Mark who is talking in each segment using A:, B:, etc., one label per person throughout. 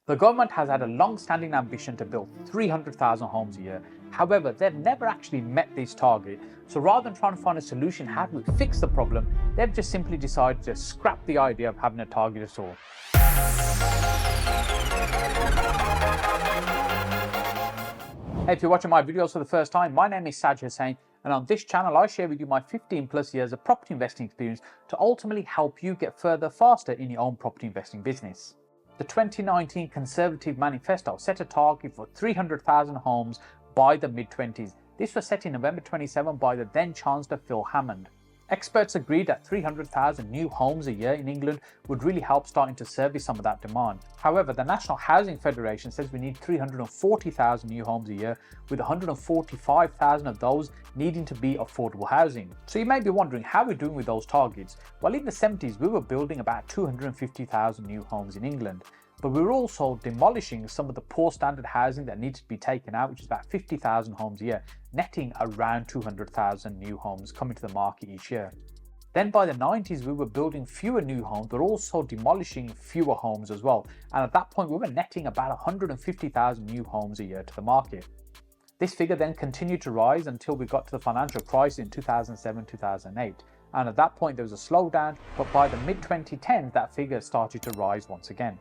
A: The government has had a long-standing ambition to build 300,000 homes a year. However, they've never actually met this target. So rather than trying to find a solution, how do we fix the problem, they've just simply decided to scrap the idea of having a target at all. Hey, if you're watching my videos for the first time, my name is Saj Hussain, and on this channel I share with you my 15 plus years of property investing experience to ultimately help you get further faster in your own property investing business. The 2019 Conservative Manifesto set a target for 300,000 homes by the mid-20s. This was set in November 27 by the then Chancellor Phil Hammond. Experts agreed that 300,000 new homes a year in England would really help starting to service some of that demand. However, the National Housing Federation says we need 340,000 new homes a year, with 145,000 of those needing to be affordable housing. So you may be wondering how we're doing with those targets. Well, in the 70s, we were building about 250,000 new homes in England. But we were also demolishing some of the poor standard housing that needed to be taken out, which is about 50,000 homes a year, netting around 200,000 new homes coming to the market each year. Then by the 90s, we were building fewer new homes, but also demolishing fewer homes as well. And at that point, we were netting about 150,000 new homes a year to the market. This figure then continued to rise until we got to the financial crisis in 2007-2008. And at that point, there was a slowdown, but by the mid-2010s, that figure started to rise once again.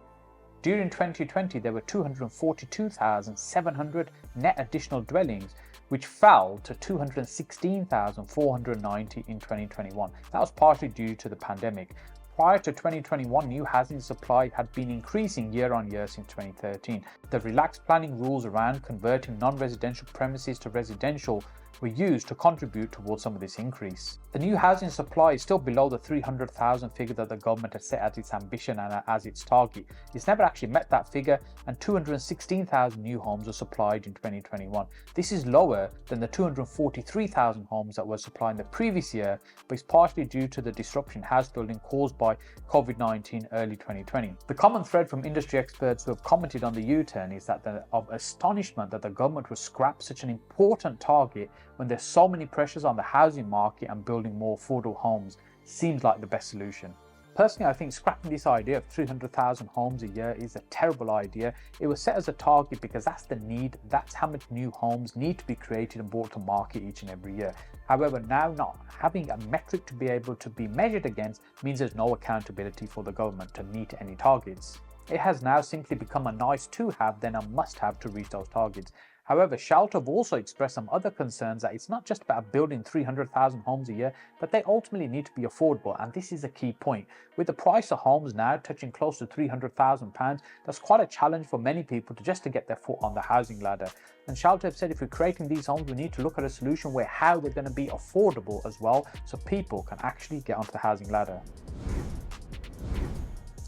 A: During 2020, there were 242,700 net additional dwellings, which fell to 216,490 in 2021. That was partly due to the pandemic. Prior to 2021, new housing supply had been increasing year on year since 2013. The relaxed planning rules around converting non-residential premises to residential were used to contribute towards some of this increase. The new housing supply is still below the 300,000 figure that the government had set as its ambition and as its target. It's never actually met that figure, and 216,000 new homes were supplied in 2021. This is lower than the 243,000 homes that were supplied in the previous year, but it's partially due to the disruption in house building caused by COVID-19 early 2020. The common thread from industry experts who have commented on the U-turn is that of astonishment that the government would scrap such an important target when there's so many pressures on the housing market, and building more affordable homes seems like the best solution. Personally, I think scrapping this idea of 300,000 homes a year is a terrible idea. It was set as a target because that's the need, that's how much new homes need to be created and brought to market each and every year. However, now not having a metric to be able to be measured against means there's no accountability for the government to meet any targets. It has now simply become a nice to have than a must have to reach those targets. However, Shelter have also expressed some other concerns that it's not just about building 300,000 homes a year, but they ultimately need to be affordable, and this is a key point. With the price of homes now touching close to £300,000, that's quite a challenge for many people to get their foot on the housing ladder. And Shelter have said if we're creating these homes, we need to look at a solution where how they're going to be affordable as well, so people can actually get onto the housing ladder.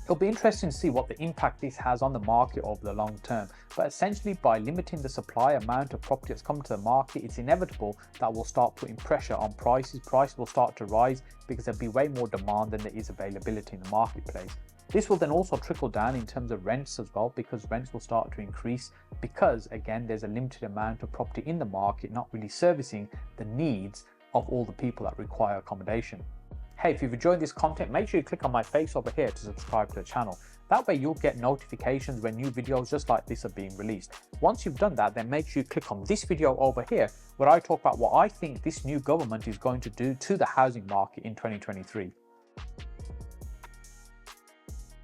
A: It'll be interesting to see what the impact this has on the market over the long term, but essentially by limiting the supply amount of property that's coming to the market, it's inevitable that will start putting pressure on prices. Prices will start to rise because there'll be way more demand than there is availability in the marketplace. This will then also trickle down in terms of rents as well, because rents will start to increase because, again, there's a limited amount of property in the market, not really servicing the needs of all the people that require accommodation. Hey, if you've enjoyed this content, make sure you click on my face over here to subscribe to the channel. That way you'll get notifications when new videos just like this are being released. Once you've done that, then make sure you click on this video over here where I talk about what I think this new government is going to do to the housing market in 2023.